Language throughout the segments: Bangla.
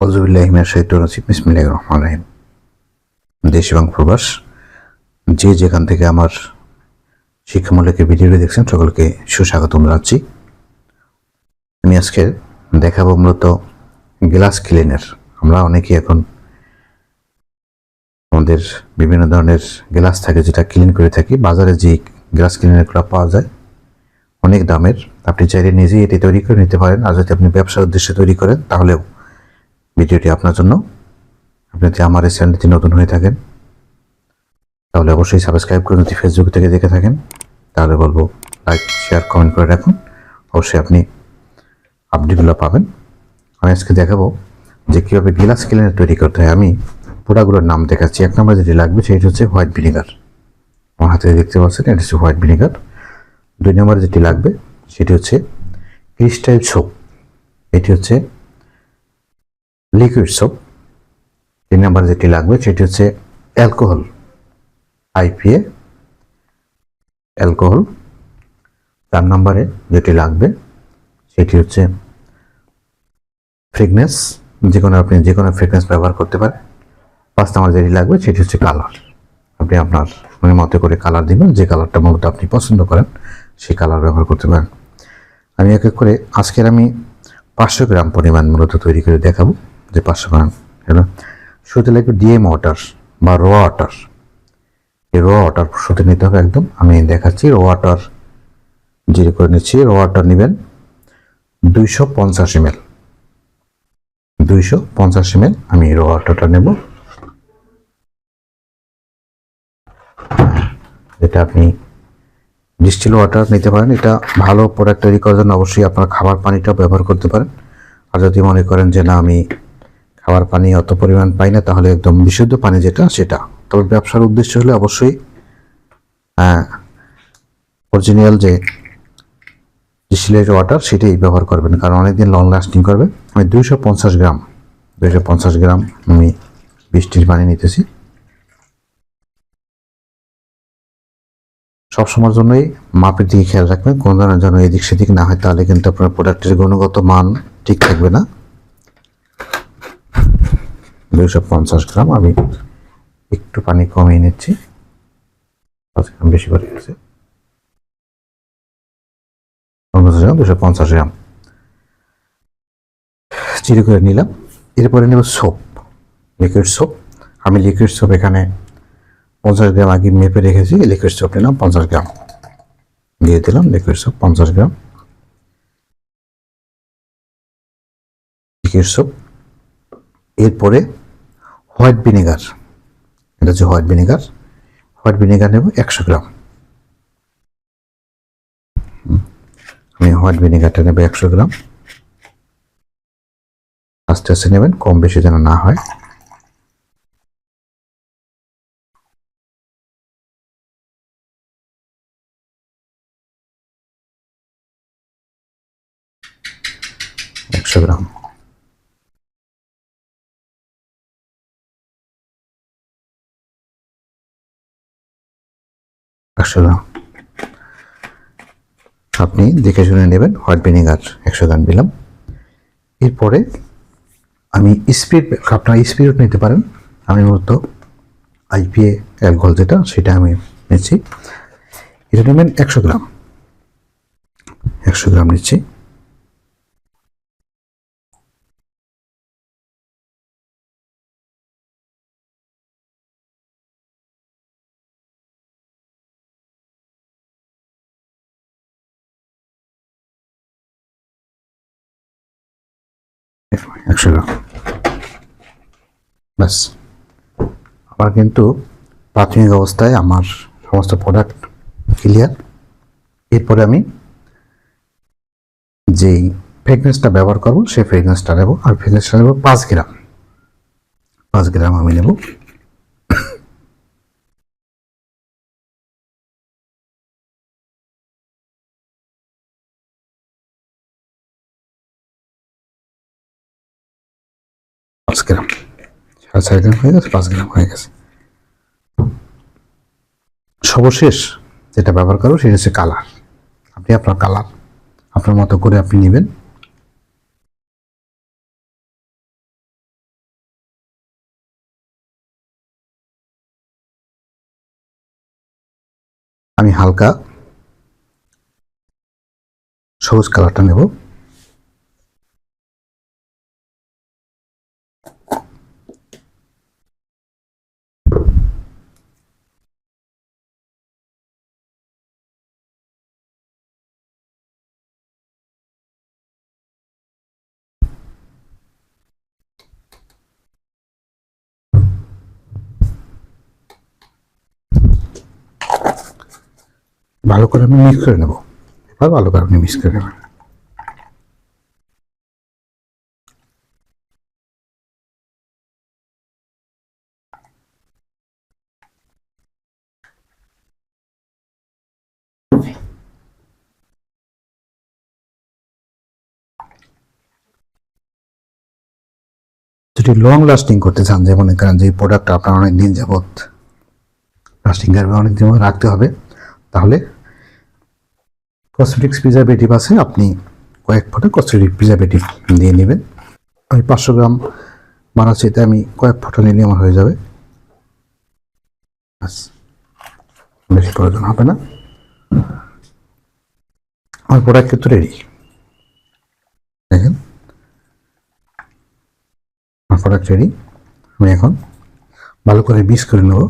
আউযুবিল্লাহি মিনাশ শাইতানির রাজিম বিসমিল্লাহির রহমানির রহিম। দেশ এবং প্রবাস যে যেখান থেকে আমার শিক্ষামূলক ভিডিওটি দেখছেন সকলকে সুস্বাগতম জানাচ্ছি। আমি আজকে দেখাবো মূলত গ্লাস ক্লিনার। আমরা অনেকেই এখন আমাদের বিভিন্ন ধরনের গ্লাস থাকে যেটা ক্লিন করে থাকি। বাজারে যে গ্লাস ক্লিনারগুলো পাওয়া যায় অনেক দামের, আপনি চাইলে নিজেই এটি তৈরি করে নিতে পারেন। আর যদি আপনি ব্যবসার উদ্দেশ্যে তৈরি করেন তাহলেও ভিডিওটি আপনার জন্য। আপনি যদি আমার এই চ্যানেলটি নতুন হয়ে থাকেন তাহলে অবশ্যই সাবস্ক্রাইব করে, যদি ফেসবুক থেকে দেখে থাকেন তাহলে বলবো লাইক শেয়ার কমেন্ট করে রাখুন, অবশ্যই আপনি আপডেটগুলো পাবেন। আমি আজকে দেখাবো যে কীভাবে গ্লাস ক্লিনার তৈরি করতে হয়। আমি প্রোডাক্টগুলোর নাম দেখাচ্ছি। এক নম্বর যেটি লাগবে সেটি হচ্ছে হোয়াইট ভিনেগার, আমার হাতে দেখতে পাচ্ছেন এটা হচ্ছে হোয়াইট ভিনেগার। দুই নম্বরে যেটি লাগবে সেটি হচ্ছে ক্রিস্টাল সোপ, এটি হচ্ছে লিকুইড সোপ। তিন নম্বরে যেটি লাগবে সেটি হচ্ছে অ্যালকোহল, আইপিএ অ্যালকোহল। 4 নম্বরে যেটি লাগবে সেটি হচ্ছে ফ্রেগনেন্স, আপনি যে কোনো ফ্রেগনেন্স ব্যবহার করতে পারেন। 5 নম্বরে যেটি লাগবে সেটি হচ্ছে কালার, আপনি আপনার মনের মতো করে কালার দিবেন, যে কালারটা মূলত আপনি পছন্দ করেন সেই কালার ব্যবহার করতে পারেন। আমি এক এক করে আজকের আমি 500 গ্রাম পরিমাণ মূলত তৈরি করে দেখাবো যে 500 গ্রাম। শুরুতে লাগবে ডিএম ওয়াটার বা র ওয়াটার। এই র ওয়াটার শুরুতে নিতে হবে একদম। আমি দেখাচ্ছি র ওয়াটার জিরে করে নিচ্ছি। র ওয়াটার নেবেন 250 ml, 250 ml আমি র ওয়াটারটা নেব। এটা আপনি ডিস্টিল ওয়াটার নিতে পারেন। এটা ভালো প্রোডাক্ট তৈরি করার জন্য অবশ্যই আপনার খাবার পানিটা ব্যবহার করতে পারেন। আর যদি মনে করেন যে না আমি খাবার পানি অত পরিমাণ পাই না, তাহলে একদম বিশুদ্ধ পানি যেটা সেটা। তবে ব্যবসার উদ্দেশ্য হলে অবশ্যই অরিজিনাল যে ডিস্টিলেট ওয়াটার সেটাই ব্যবহার করবেন, কারণ অনেকদিন লং লাস্টিং করবে। আমি 250 গ্রাম আমি বৃষ্টির পানি নিতেছি। সবসময়ের জন্যই মাপের দিকে খেয়াল রাখবেন, কোনো ধরনের যেন এদিক সেদিক না হয়, তাহলে কিন্তু আপনার প্রোডাক্টের গুণগত মান ঠিক থাকবে না। 250 গ্রাম আমি একটু পানি কমিয়ে নিচ্ছি, 5 গ্রাম বেশি করে গেছে। 250 গ্রাম চিড়ে করে নিলাম। এরপরে নেব সোপ, লিকুইড সোপ। আমি লিকুইড সোপ এখানে 50 গ্রাম আগে মেপে রেখেছি। লিকুইড সোপ নিলাম 50 গ্রাম, দিয়ে দিলাম লিকুইড সোপ 50 গ্রাম লিকুইড সোপ। এরপরে হোয়াইট ভিনেগার, এটা হচ্ছে হোয়াইট ভিনেগার নেব 100 গ্রাম। আমি হোয়াইট ভিনেগারটা নেব 100 গ্রাম। আস্তে আস্তে নেবেন, কম বেশি যেন না হয়। গ্রাম আপনি দেখে শুনে নেবেন। হোয়াইট ভিনেগার 100 গ্রাম দিলাম। এরপরে আমি স্পিরিট, আপনার স্পিরিট নিতে পারেন। আমি মূলত আইপিএ অ্যালকোহল যেটা সেটা আমি নিচ্ছি। এটা নেবেন 100 গ্রাম, 100 গ্রাম নিচ্ছি। ব্যাস, আমার কিন্তু প্রাথমিক অবস্থায় আমার সমস্ত প্রোডাক্ট ক্লিয়ার। এরপরে আমি যেই ফ্রেগনেন্সটা ব্যবহার করবো সেই ফ্রেগনেন্সটা নেব। আর ফ্রেগনেন্সটা নেব 5 গ্রাম, 5 গ্রাম আমি নেব। গ্রাম, 4.5 গ্রাম হয়ে গেছে, 5 গ্রাম হয়ে গেছে। সর্বশেষ যেটা ব্যবহার করবো সেটা হচ্ছে কালার। আপনি আপনার কালার আপনার মতো করে আপনি নেবেন। আমি হালকা সবুজ কালারটা নেব। ভালো করে আমি মিক্স করে নেব। এবার ভালো করে আপনি মিক্স করে নেবেন। যদি লং লাস্টিং করতে চান, যে মনে করেন যে প্রোডাক্টটা আপনার অনেক দিন যাবত লাস্টিং করবে, অনেক দিন রাখতে হবে, তাহলে কসমেটিক্স প্রিজারভেটিভ আছে, আপনি কয়েক ফোঁটা কসমেটিক প্রিজারভেটিভ দিয়ে নেবেন। আমি 500 গ্রাম বানাচ্ছি, এতে আমি কয়েক ফোঁটা নিলে আমার হয়ে যাবে, বেশি প্রয়োজন হবে না। আমার প্রোডাক্ট কিন্তু রেডি। দেখেন আমার প্রোডাক্ট রেডি। আমি এখন ভালো করে মিক্স করে নেব।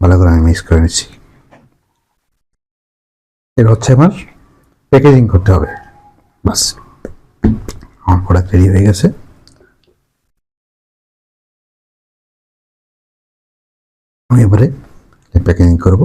ভালো করে আমি মিক্স করে নিচ্ছি। এর হচ্ছে আমার প্যাকেজিং করতে হবে, বাস। আমার প্রোডাক্ট রেডি হয়ে গেছে। আমি এবারে প্যাকেজিং করব।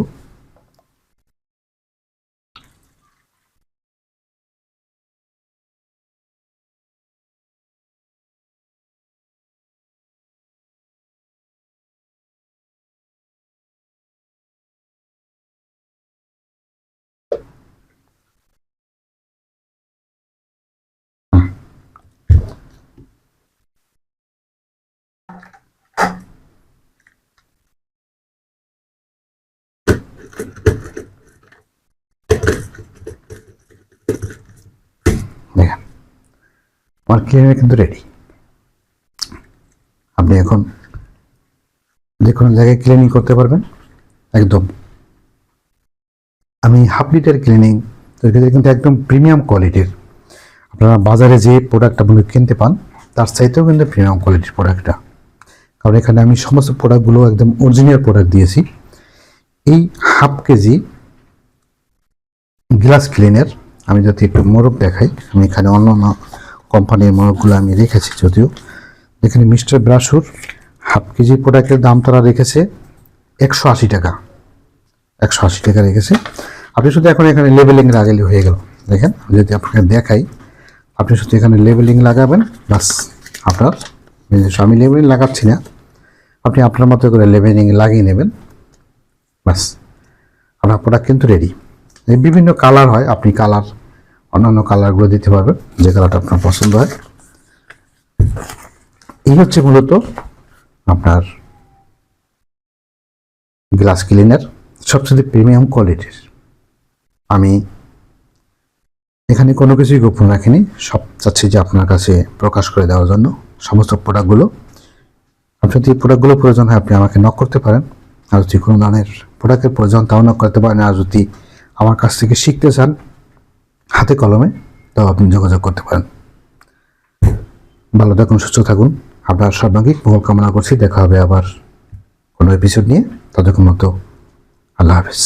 দেখেন আমার ক্লিনার কিন্তু রেডি। আপনি এখন যে কোনো জায়গায় ক্লিনিং করতে পারবেন একদম। আমি হাফ লিটার ক্লিনিং কিন্তু একদম প্রিমিয়াম কোয়ালিটির। আপনারা বাজারে যে প্রোডাক্ট আপনি কিনতে পান তার চাইতেও কিন্তু প্রিমিয়াম কোয়ালিটির প্রোডাক্টটা, কারণ এখানে আমি সমস্ত প্রোডাক্টগুলো একদম অরিজিনাল প্রোডাক্ট দিয়েছি। এই হাফ কেজি গ্লাস ক্লিনার আমি যদি একটু মোড়ক দেখাই, আমি এখানে অন্য অন্য কোম্পানির মোড়কগুলো আমি রেখেছি, যদিও এখানে মিস্টার ব্রাশুর হাফ কেজি প্রোডাক্টের দাম তারা রেখেছে 180 টাকা। 180 টাকা রেখেছে। আপনি শুধু এখন এখানে লেবেলিং লাগালে হয়ে গেল। দেখেন যদি আপনাকে দেখাই, আপনি শুধু এখানে লেবেলিং লাগাবেন, বাস আপনার নিজস্ব। আমি লেবেলিং লাগাচ্ছি না, আপনি আপনার মতো করে লেবেলিং লাগিয়ে নেবেন, বাস আপনার প্রোডাক্ট কিন্তু রেডি। এই বিভিন্ন কালার হয়, আপনি কালার অন্যান্য কালারগুলো দিতে পারবেন, যে কালারটা আপনার পছন্দ হয়। এই হচ্ছে মূলত আপনার গ্লাস ক্লিনার, সবচেয়ে প্রিমিয়াম কোয়ালিটির। আমি এখানে কোনো কিছুই গোপন রাখিনি, সব চাচ্ছি যে আপনার কাছে প্রকাশ করে দেওয়ার জন্য সমস্ত প্রোডাক্টগুলো। আপনার যদি প্রোডাক্টগুলো প্রয়োজন হয় আপনি আমাকে নক করতে পারেন, আর যদি কোনো ধরনের প্রোডাক্টের প্রয়োজন তাও নক করতে পারেন। আর যদি আমার কাছ থেকে শিখতে চান হাতে কলমে, তাও আপনি যোগাযোগ করতে পারেন। ভালো থাকুন, সুস্থ থাকুন, আপনার সর্বাঙ্গীন মঙ্গল কামনা করছি। দেখা হবে আবার কোনো এপিসোড নিয়ে, ততক্ষণ মতো আল্লাহ হাফেজ।